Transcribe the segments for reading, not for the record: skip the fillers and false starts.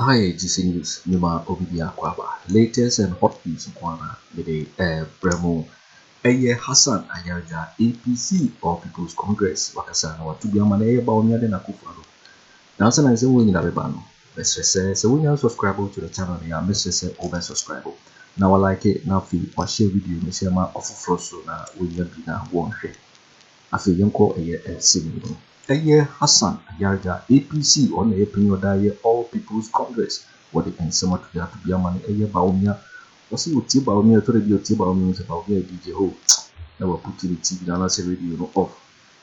Hi, GC News, Numa Obibia Kwaba. Latest and hot news in Kwana, with a Bremo. Hasan Ayariga, APC or People's Congress, Wakasana, or to be a man, Bawumia Akufo Addo. Nansan is a winning Abano. Mr. Says, so when you subscribe to the channel, you are Mr. Say, over subscribe. Now I like it, now feel or share video, Mr. Ma of Frosso, now when you be now one share. I feel young call a year and singing. Hasan Ayariga, APC on the opinion of All People's Congress. What the end summer to be a man, Bawumia. Was he would tip Bawumia to review Bawumia about where DJ Ho? Never put in the TV and answer radio off.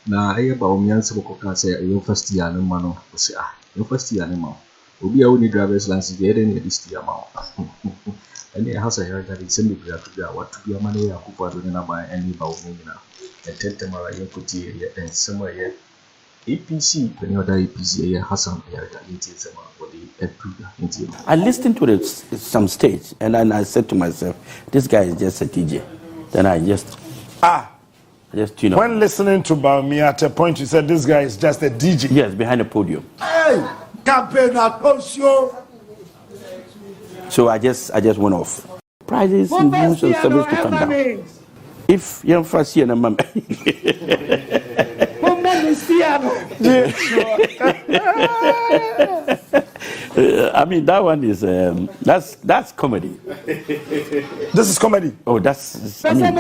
Now, Bawumia Saboko say, your first year and man, say, your first year animal. Will be only driver's license getting a this year amount. And the Hasan Ayariga is sending to be what to be a man, Akufo Addo by any Bawumia. And Tentamara Yakuti and somewhere yet. APC, when you are APC, Hasan Ayariga, I listened to some stage and then I said to myself, this guy is just a DJ. Then I just tune up. When listening to Bawumia, at a point you said this guy is just a DJ. Yes, behind the podium. Hey, Kwabena Agyapong. So I just went off. Prices in use and service to come down. If you're first year, I mean that one is that's comedy. This is comedy. Oh, that's. I mean, the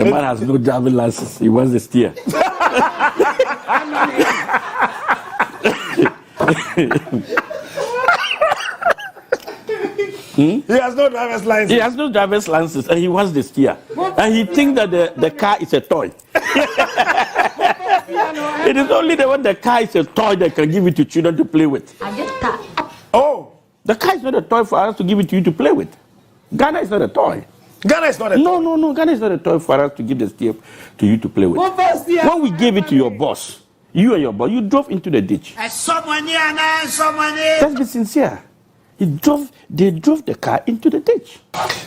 man has no driving license. He wants to steer. He has no driver's license. He has no driver's license and he wants the steer. And he thinks that the car is a toy. It is only the car is a toy that can give it to children to play with. Oh. The car is not a toy for us to give it to you to play with. Ghana is not a toy. Ghana is not a toy? No. Ghana is not a toy for us to give the steer to you to play with. When we gave it to your boss, you and your boss, you drove into the ditch. Let's be sincere. They drove the car into the ditch.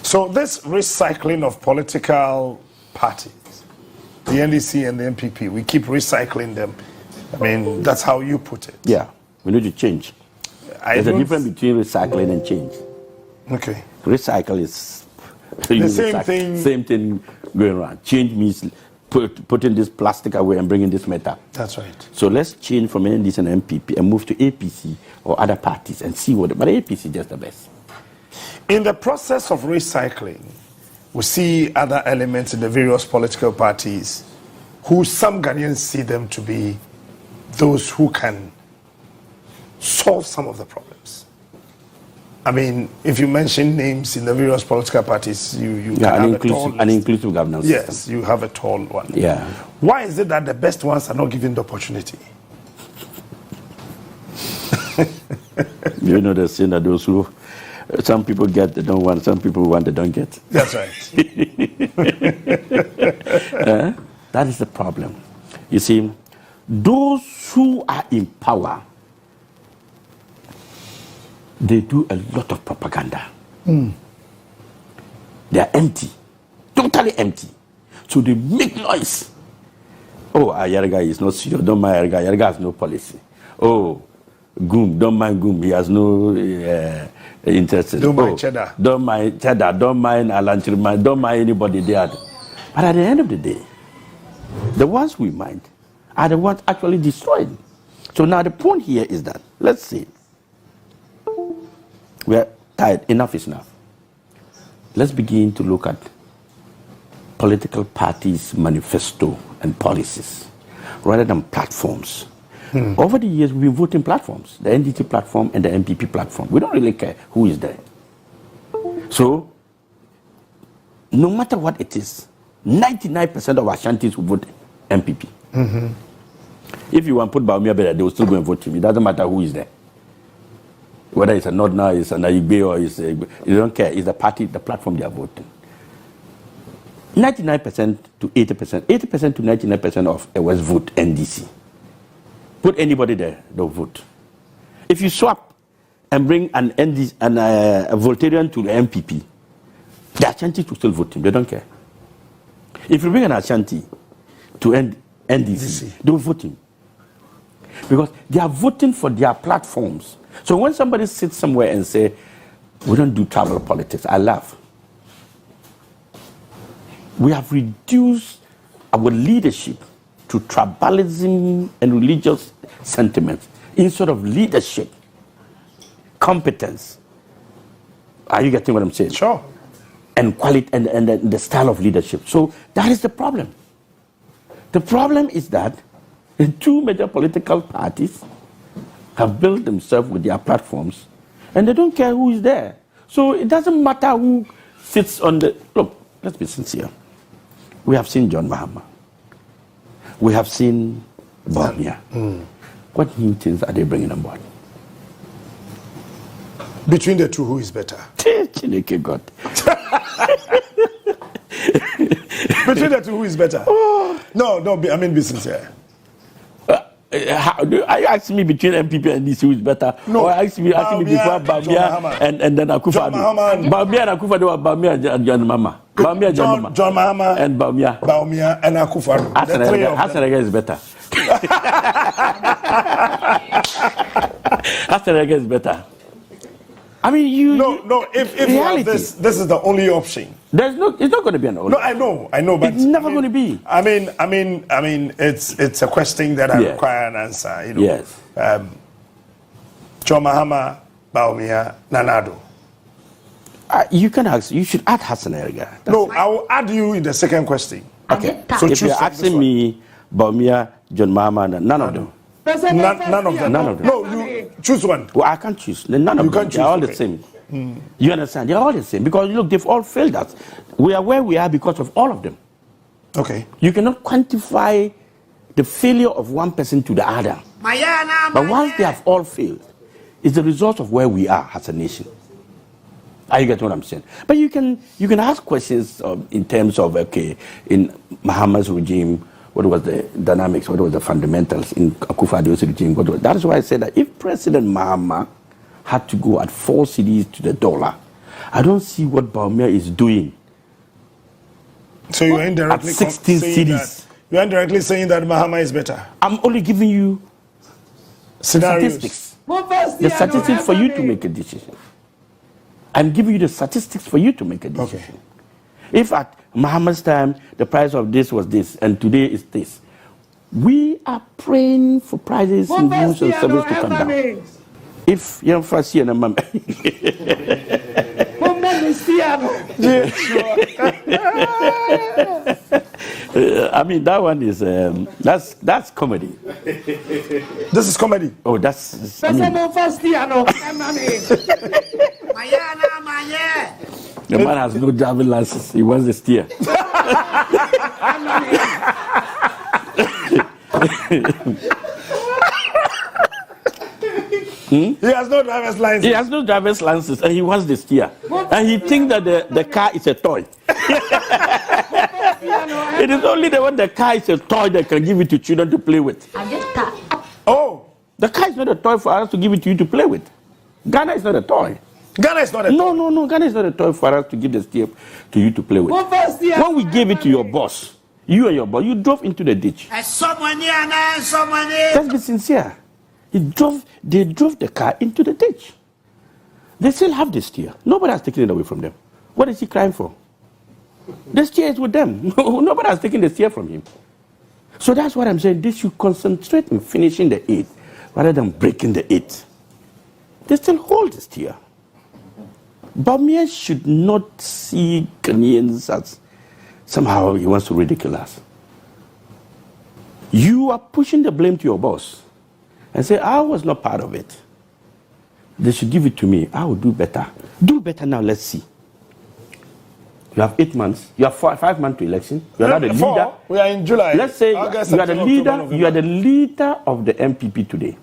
So this recycling of political parties, the NDC and the MPP, we keep recycling them. I mean, that's how you put it. Yeah, we need to change. There's a difference between recycling and change. Okay. Recycle is the same thing. Same thing going around. Change means putting this plastic away and bringing this metal. That's right. So let's change from NDC and MPP and move to APC or other parties and see what. But APC is just the best. In the process of recycling, we see other elements in the various political parties who some Ghanaians see them to be those who can solve some of the problems. I mean, if you mention names in the various political parties, you can have an inclusive governance system. Yes, you have a tall one. Yeah. Why is it that the best ones are not given the opportunity? You know the saying that those who some people get, they don't want. Some people want, they don't get. That's right. That is the problem. You see, those who are in power, they do a lot of propaganda. They are empty, totally empty. So they make noise. Oh, Ayariga is not serious. Don't mind Ayariga. Ayariga has no policy. Oh, Goom, don't mind Goom. He has no interest. Don't mind Cheddar. Don't mind Cheddar. Don't mind Alan Chirman. Don't mind anybody there. But at the end of the day, the ones we mind are the ones actually destroyed. So now the point here is that, let's see, we are tired. Enough is enough. Let's begin to look at political parties' manifesto and policies rather than platforms. Over the years, we've been voting platforms, the NDC platform and the MPP platform. We don't really care who is there. So, no matter what it is, 99% of Ashantis will vote MPP. If you want to put Bawumia there, they will still go and vote him. It doesn't matter who is there. Whether it's a Nordna, it's an Ayigbe, or it's a, you don't care. It's the party, the platform they are voting. 99% to 80%, 80% to 99% of a West vote NDC. Put anybody there, they'll vote. If you swap and bring an NDC, a Voltarian to the MPP, the Ashanti will still vote him. They don't care. If you bring an Ashanti to NDC, they'll vote him. Because they are voting for their platforms. So when somebody sits somewhere and say, we don't do tribal politics, I laugh. We have reduced our leadership to tribalism and religious sentiments instead of leadership, competence. Are you getting what I'm saying? Sure. And quality and the style of leadership. So that is the problem. The problem is that the two major political parties have built themselves with their platforms and they don't care who is there. So it doesn't matter who sits on the... Look, let's be sincere. We have seen John Mahama. We have seen Bawumia. What new things are they bringing on board? Between the two, who is better? Chineke God. Between the two, who is better? No, I mean, be sincere. Are you asking me between MPP and DC who is better? No. Or asking me before Bawumia and then Akufo Addo? Bawumia and Akufo Addo or Bawumia and John Mahama? Bawumia and John Mahama and Bawumia. Bawumia and Akufo Addo. Hassan Ayariga is better. Hassan Ayariga is better. I mean, you... No, if you have this is the only option. It's not going to be an only. No, I know, but... It's never going to be. I mean, it's a question that I require an answer, you know. Yes. John Mahama, Bawumia, Nanado. You should add Hassan Ayariga. No, I will add you in the second question. Okay. So if you're asking me, Bawumia, John Mahama, none of them. None of them. No, you choose one. Well, I can't choose. None of them. They're all the same. You understand? They're all the same. Because, look, they've all failed us. We are where we are because of all of them. Okay. You cannot quantify the failure of one person to the other. But once they have all failed, it's the result of where we are as a nation. Are you getting what I'm saying? But you can ask questions in terms of, okay, in Mahama's regime, what was the dynamics, what was the fundamentals in Akufo Addo's regime? That is why I said that if President Mahama had to go at 4 cedis to the dollar, I don't see what Bawumia is doing. So you're indirectly at 16 cedis. You're indirectly saying that Mahama is better. I'm only giving you statistics. The statistics for you to make a decision. I'm giving you the statistics for you to make a decision. Okay. If at Mahama's time the price of this was this and today is this, we are praying for prices in goods and services to come down. If you're Gyamfi and Mama, I mean that one is that's comedy. This is comedy. Oh, that's. I mean, the man has no driving license. He wants to steer. He has no driver's license. He has no driver's license and he wants to steer. And he thinks that the car is a toy. It is only the car is a toy that can give it to children to play with. Oh. The car is not a toy for us to give it to you to play with. Ghana is not a toy. Ghana is not a toy. No. Ghana is not a toy for us to give the steer to you to play with. When we gave it to your boss, you and your boss, you drove into the ditch. Let's be sincere. They drove the car into the ditch. They still have the steer. Nobody has taken it away from them. What is he crying for? The steer is with them. Nobody has taken the steer from him. So that's what I'm saying. They should concentrate in finishing the 8 rather than breaking the 8. They still hold the steer. Bawumia should not see Ghanaians as somehow he wants to ridicule us. You are pushing the blame to your boss and say, I was not part of it. They should give it to me. I will do better. Do better now, let's see. You have 8 months. You have 5 months to election. You are not the leader. We are in July. Let's say August, you are the leader. October, You are the leader of the MPP today.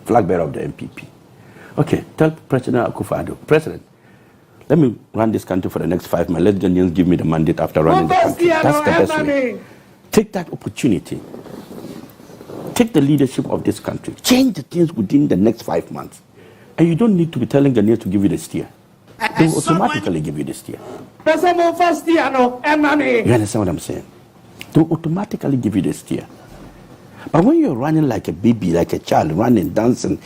Flag bearer of the MPP. Okay, tell President Akufo Addo, President, let me run this country for the next 5 months. Let the Ghanaians give me the mandate after running the country. That's the best way. Take that opportunity. Take the leadership of this country. Change the things within the next 5 months. And you don't need to be telling Ghanaians to give you the steer. They will automatically give you the steer. You understand what I'm saying? They will automatically give you the steer. But when you're running like a baby, like a child, running, dancing,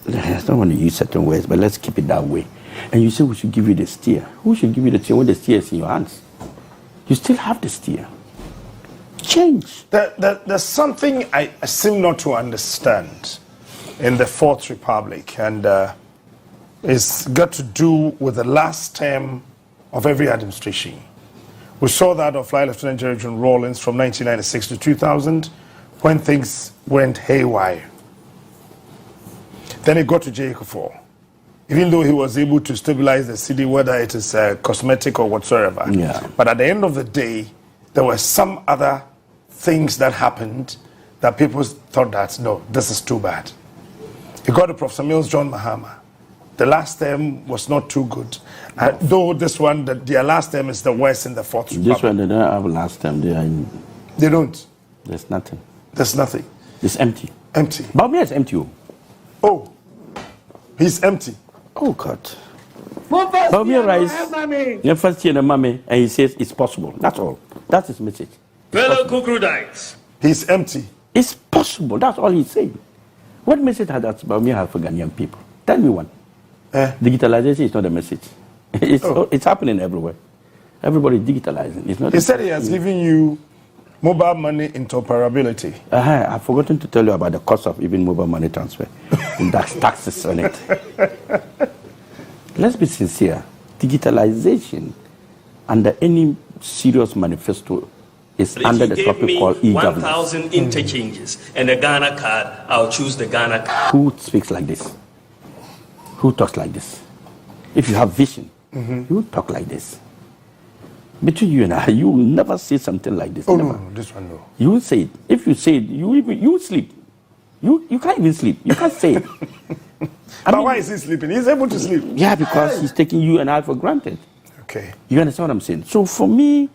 I don't want to use certain words, but let's keep it that way. And you say we should give you the steer. Who should give you the steer when the steer is in your hands? You still have the steer. Change. There's something I seem not to understand in the Fourth Republic, and it's got to do with the last term of every administration. We saw that of Flight Lieutenant General John Rawlings from 1996 to 2000, when things went haywire. Then it got to J4. Even though he was able to stabilize the city, whether it is cosmetic or whatsoever. Yeah. But at the end of the day, there were some other things that happened that people thought that, no, this is too bad. He got to Professor Mills John Mahama. The last term was not too good. Though this one, their last term is the worst in the Fourth Republic. This one, they don't have a last term. They don't. There's nothing. There's nothing. It's empty. Empty. Bawumia is empty. Oh, he's empty. Oh, God. Bawumia rise, your first year in mommy, and he says it's possible. That's all. That's his message. Fellow crocodiles. He's empty. It's possible. That's all he's saying. What message has that Bawumia have for Ghanaian people? Tell me one. Digitalization is not a message. It's happening everywhere. Everybody is digitalizing. It's not. He said he has given you mobile money interoperability. I've forgotten to tell you about the cost of even mobile money transfer. And that's taxes on it. Let's be sincere. Digitalization under any serious manifesto is under the topic called e-governance. 1,000 interchanges and a Ghana card. I'll choose the Ghana card. Who speaks like this? Who talks like this? If you have vision, you talk like this. Between you and I, you will never say something like this. Oh, never. no, this one, no. You will say it. If you say it, you sleep. You can't even sleep. You can't say it. But why is he sleeping? He's able to sleep. Yeah, because he's taking you and I for granted. Okay. You understand what I'm saying? So for me,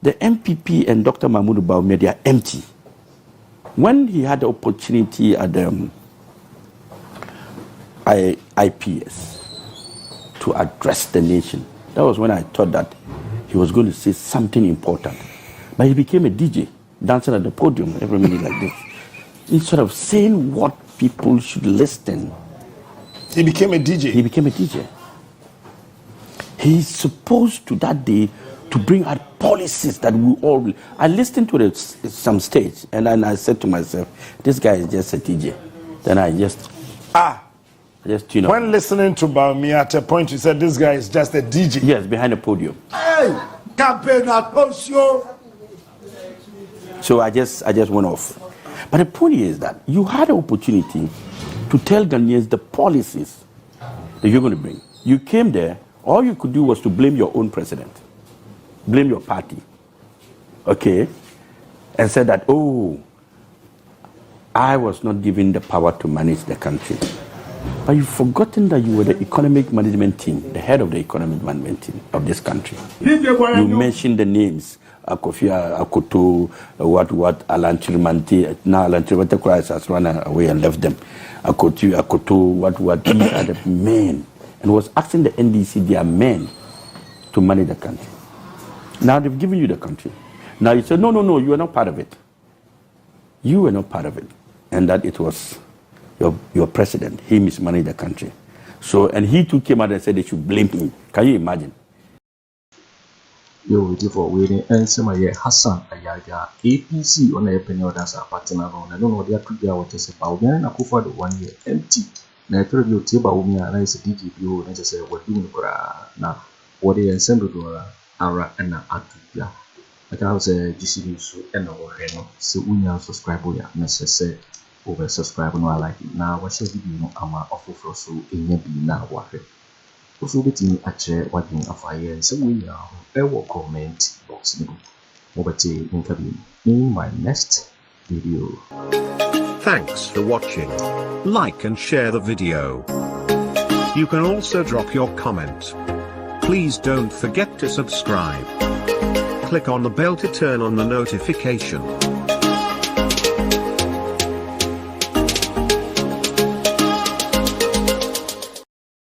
the MPP and Dr. Mahmoud Bawumia, they are empty. When he had the opportunity at the IPS to address the nation, that was when I thought that he was going to say something important. But he became a DJ, dancing at the podium every minute like this. Instead of saying what people should listen. He became a DJ. He became a DJ. He's supposed to that day to bring out policies that we all will. I listened to some stage and then I said to myself, this guy is just a DJ. Then I just tune up. When listening to Bawumia, at a point you said this guy is just a DJ. Yes, behind the podium. Hey, Kwabena Agyarko. So I just went off. But the point is that you had an opportunity to tell Ghanaians the policies that you're going to bring. You came there, all you could do was to blame your own president, blame your party, okay, and said that, oh, I was not given the power to manage the country. But you've forgotten that you were the economic management team, the head of the economic management team of this country. You mentioned the names, Akoto, Alan Kyeremanteng. Now Alan Kyeremanteng has run away and left them. Akoto, these are the men. And was asking the NDC, their men, to manage the country. Now they've given you the country. Now you say, no, you are not part of it. You were not part of it. And that it was your president. He mismanaged the country. So, and he too came out and said they should blame him. Can you imagine? Yo, for waiting and some Hasan Ayariga, APC on a penny or that's a partner on. I don't know, they are 2 years to say Bawumia Akufo Addo 1 year empty. Now, if you tell Bawumia Anas DGPO, and say, what do you now? What they send to Ara and Atupia. I can say, GCD and no, so we are subscriber, necessary over subscribe and I like it. Now, what shall you know? I'm off so in your be now. What also, between a chair, what in Afriyie, and some we are, I will comment box. Over to interview in my next video. Thanks for watching. Like and share the video. You can also drop your comment. Please don't forget to subscribe. Click on the bell to turn on the notification.